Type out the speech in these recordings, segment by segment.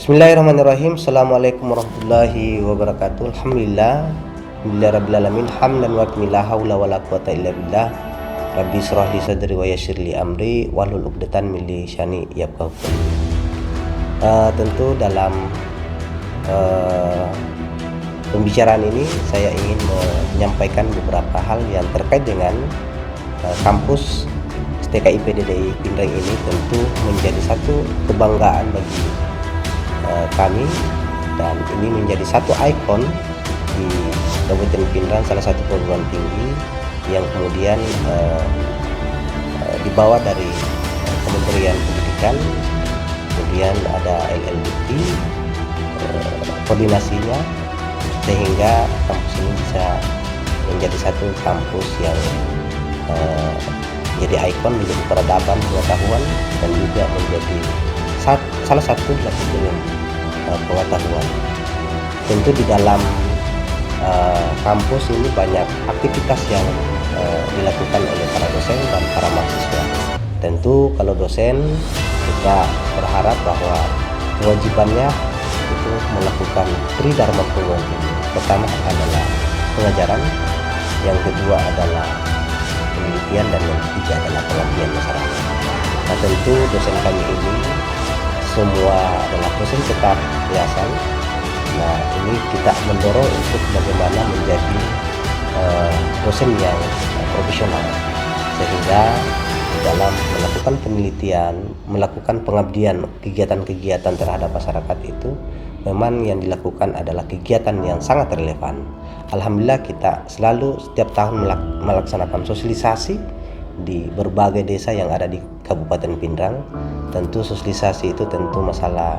Bismillahirrahmanirrahim. Assalamualaikum warahmatullahi wabarakatuh. Alhamdulillahirrabbilalamin. Hamdan wa la haula wa la quwata illa billah. Rabbi israh li sadri wa yassir li amri wahlul 'uqdatam min lisani yafqahu qawli. Tentu dalam pembicaraan ini saya ingin menyampaikan beberapa hal yang terkait dengan kampus STKIP DDI Pindrang ini. Tentu menjadi satu kebanggaan bagi kami, dan ini menjadi satu ikon di Kabupaten Pindrang, salah satu perguruan tinggi yang kemudian dibawa dari Kementerian Pendidikan, kemudian ada LLBT koordinasinya, sehingga kampus ini bisa menjadi satu kampus yang menjadi ikon, menjadi peradaban pengetahuan, dan juga menjadi salah satu laboratorium pengetahuan. Tentu di dalam kampus ini banyak aktivitas yang dilakukan oleh para dosen dan para mahasiswa. Tentu kalau dosen, kita berharap bahwa kewajibannya itu melakukan tridharma perguruan tinggi. Pertama adalah pengajaran, yang kedua adalah penelitian, dan yang ketiga adalah pengabdian masyarakat. Nah, tentu dosen kami ini semua adalah dosen tetap yayasan. Nah, ini kita mendorong untuk bagaimana menjadi dosen yang profesional, sehingga dalam melakukan penelitian, melakukan pengabdian, kegiatan-kegiatan terhadap masyarakat itu memang yang dilakukan adalah kegiatan yang sangat relevan. Alhamdulillah, kita selalu setiap tahun melaksanakan sosialisasi di berbagai desa yang ada di Kabupaten Pindrang. Tentu sosialisasi itu tentu masalah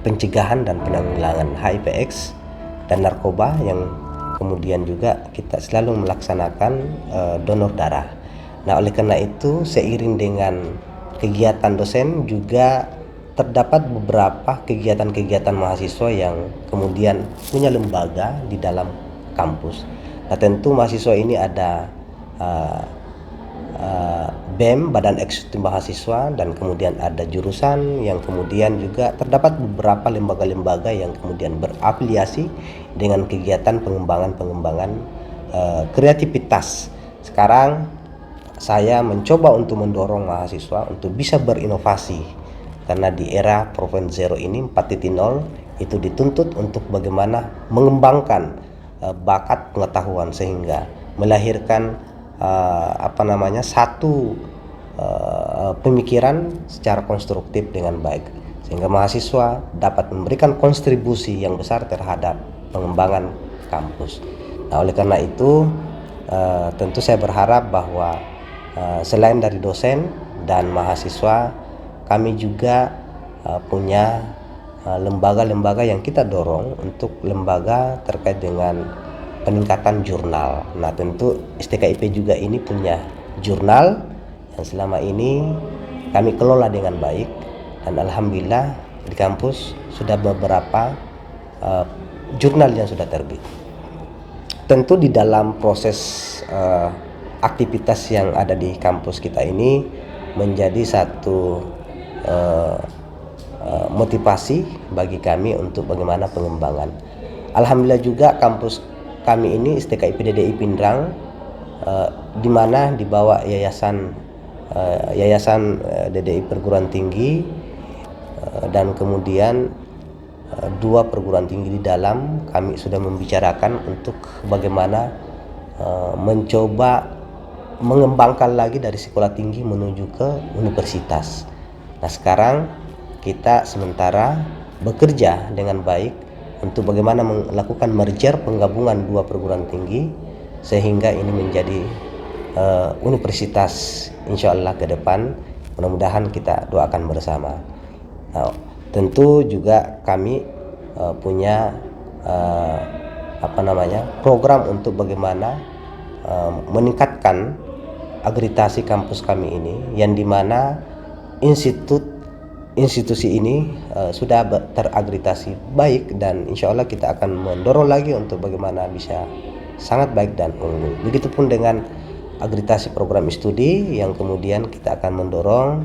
pencegahan dan penanggulangan HIV/AIDS dan narkoba, yang kemudian juga kita selalu melaksanakan donor darah. Nah, oleh karena itu seiring dengan kegiatan dosen juga terdapat beberapa kegiatan-kegiatan mahasiswa yang kemudian punya lembaga di dalam kampus. Nah, tentu mahasiswa ini ada BEM, Badan Eksekutif Mahasiswa, dan kemudian ada jurusan, yang kemudian juga terdapat beberapa lembaga-lembaga yang kemudian berafiliasi dengan kegiatan pengembangan kreativitas. Sekarang saya mencoba untuk mendorong mahasiswa untuk bisa berinovasi, karena di era 4.0 ini, 4.0 itu dituntut untuk bagaimana mengembangkan bakat pengetahuan sehingga melahirkan satu pemikiran secara konstruktif dengan baik, sehingga mahasiswa dapat memberikan kontribusi yang besar terhadap pengembangan kampus. Nah, oleh karena itu tentu saya berharap bahwa selain dari dosen dan mahasiswa, kami juga punya lembaga-lembaga yang kita dorong untuk lembaga terkait dengan peningkatan jurnal. Nah, tentu STKIP juga ini punya jurnal yang selama ini kami kelola dengan baik, dan alhamdulillah di kampus sudah beberapa jurnal yang sudah terbit. Tentu di dalam proses aktivitas yang ada di kampus kita ini menjadi satu motivasi bagi kami untuk bagaimana pengembangan. Alhamdulillah juga kampus kami ini STKIP DDI Pindrang, di mana dibawa yayasan DDI perguruan tinggi, dan kemudian dua perguruan tinggi di dalam, kami sudah membicarakan untuk bagaimana mencoba mengembangkan lagi dari sekolah tinggi menuju ke universitas. Nah, sekarang kita sementara bekerja dengan baik untuk bagaimana melakukan merger, penggabungan dua perguruan tinggi, sehingga ini menjadi universitas insya Allah ke depan. Mudah-mudahan kita doakan bersama. Nah, tentu juga kami punya program untuk bagaimana meningkatkan akreditasi kampus kami ini, yang dimana institusi ini sudah terakreditasi baik, dan insya Allah kita akan mendorong lagi untuk bagaimana bisa sangat baik dan unggul. Begitupun dengan akreditasi program studi yang kemudian kita akan mendorong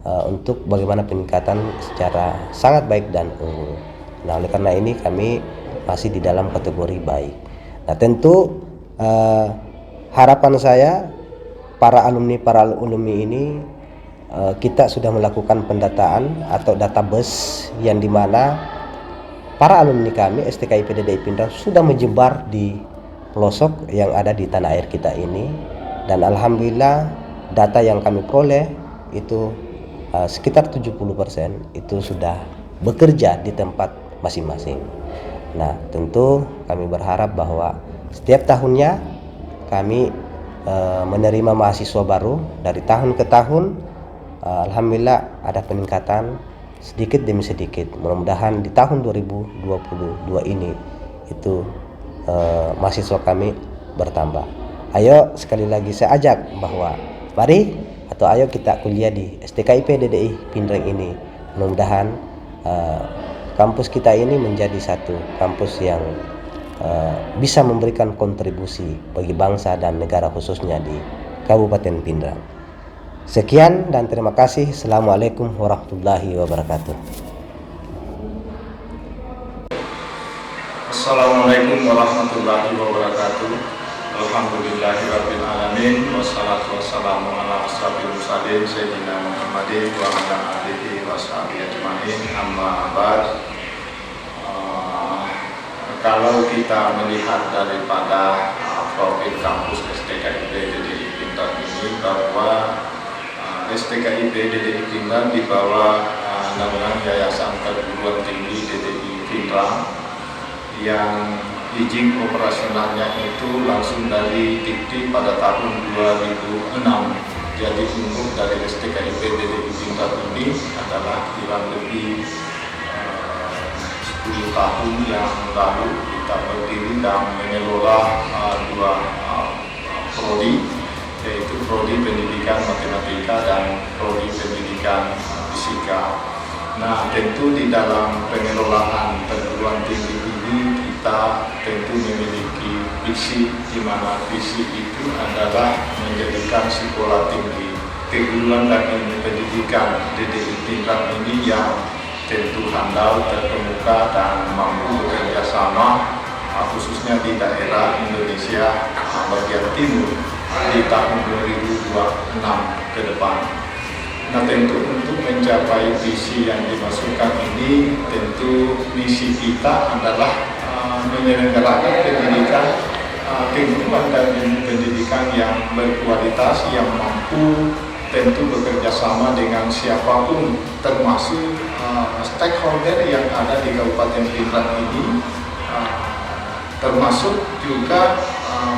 untuk bagaimana peningkatan secara sangat baik dan unggul. Nah, oleh karena ini kami masih di dalam kategori baik. Nah, tentu harapan saya para alumni ini kita sudah melakukan pendataan atau database yang dimana para alumni kami STKIP DDI Pindrang sudah menyebar di pelosok yang ada di tanah air kita ini, dan alhamdulillah data yang kami peroleh itu sekitar 70% itu sudah bekerja di tempat masing-masing. Nah, tentu kami berharap bahwa setiap tahunnya kami menerima mahasiswa baru dari tahun ke tahun. Alhamdulillah ada peningkatan sedikit demi sedikit. Mudah-mudahan di tahun 2022 ini itu mahasiswa kami bertambah. Ayo sekali lagi saya ajak bahwa mari atau ayo kita kuliah di STKIP DDI Pindrang ini. Mudah-mudahan kampus kita ini menjadi satu kampus yang bisa memberikan kontribusi bagi bangsa dan negara, khususnya di Kabupaten Pindrang. Sekian dan terima kasih. Assalamualaikum warahmatullahi wabarakatuh. Assalamualaikum warahmatullahi wabarakatuh. Alhamdulillahirabbil alamin, wassalatu wassalamu ala asrofil mursalin sayyidina Muhammadin wa ala alihi washabihi ajmain, amma ba'd. Kalau kita melihat daripada profil kampus STKIP DDI Pindrang ini, bahwa STKIP DDI Pindrang di bawah naungan Yayasan Perguruan Tinggi DDI Pindrang yang izin operasionalnya itu langsung dari Dikti pada tahun 2006. Jadi untuk dari STKIP DDI Pindrang ini adalah kurang lebih 10 tahun yang lalu kita berdiri dan mengelola dua prodi, yaitu prodi pendidikan matematika dan prodi pendidikan fisika. Nah, tentu di dalam pengelolaan perguruan tinggi ini kita tentu memiliki visi, di mana visi itu adalah menjadikan sekolah tinggi keguruan dan ilmu pendidikan DDI Pindrang ini yang tentu handal, terkemuka dan mampu bekerja sama khususnya di daerah Indonesia bagian timur di tahun 2026 ke depan. Nah, tentu untuk mencapai visi yang dimasukkan ini, tentu misi kita adalah menyelenggarakan pendidikan keguruan dan pendidikan yang berkualitas, yang mampu tentu bekerja sama dengan siapapun, termasuk stakeholder yang ada di Kabupaten Pindrang ini, termasuk juga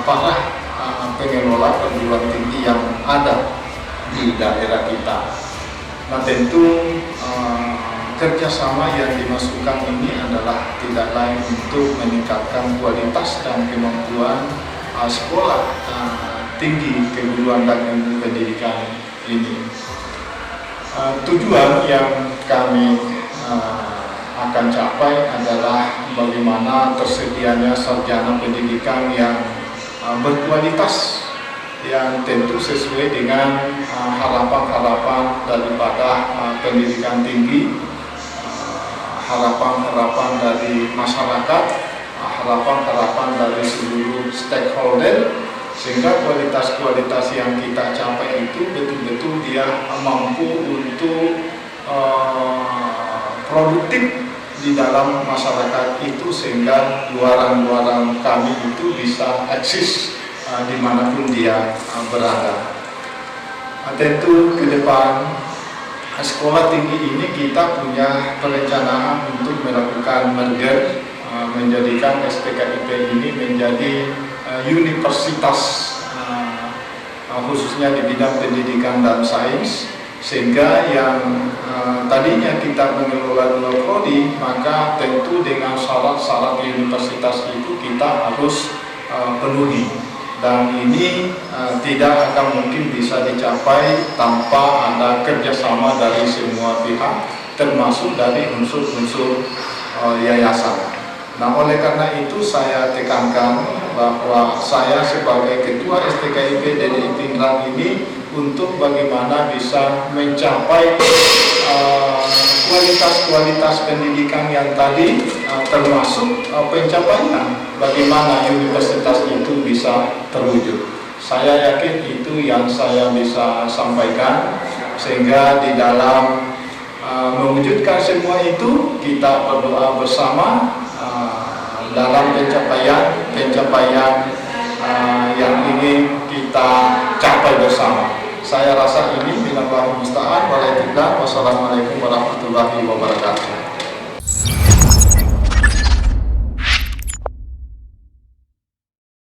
para pengelola perguruan tinggi yang ada di daerah kita. Nah, tentu kerjasama yang dimasukkan ini adalah tidak lain untuk meningkatkan kualitas dan kemampuan sekolah tinggi keguruan dan ilmu pendidikan ini. Tujuan yang kami akan capai adalah bagaimana tersedianya sarjana pendidikan yang berkualitas, yang tentu sesuai dengan harapan-harapan daripada pendidikan tinggi, harapan-harapan dari masyarakat, harapan-harapan dari seluruh stakeholder, sehingga kualitas-kualitas yang kita capai itu betul-betul dia mampu untuk produktif di dalam masyarakat itu, sehingga luaran-luaran kami itu bisa eksis dimanapun dia berada. Tentu ke depan sekolah tinggi ini kita punya perencanaan untuk melakukan merger, menjadikan STKIP ini menjadi universitas khususnya di bidang pendidikan dan sains, sehingga yang tadinya kita mengelola dua prodi, maka tentu dengan syarat-syarat universitas itu kita harus penuhi. Dan ini tidak akan mungkin bisa dicapai tanpa ada kerjasama dari semua pihak, termasuk dari unsur-unsur yayasan. Nah, oleh karena itu saya tekankan bahwa saya sebagai Ketua STKIP DDI Pindrang ini untuk bagaimana bisa mencapai kualitas-kualitas pendidikan yang tadi, termasuk pencapaian bagaimana universitas itu bisa terwujud. Saya yakin itu yang saya bisa sampaikan, sehingga di dalam mewujudkan semua itu kita berdoa bersama dalam pencapaian yang ingin kita capai bersama. Saya rasa ini bila Musta'an. Wassalamualaikum warahmatullahi wabarakatuh.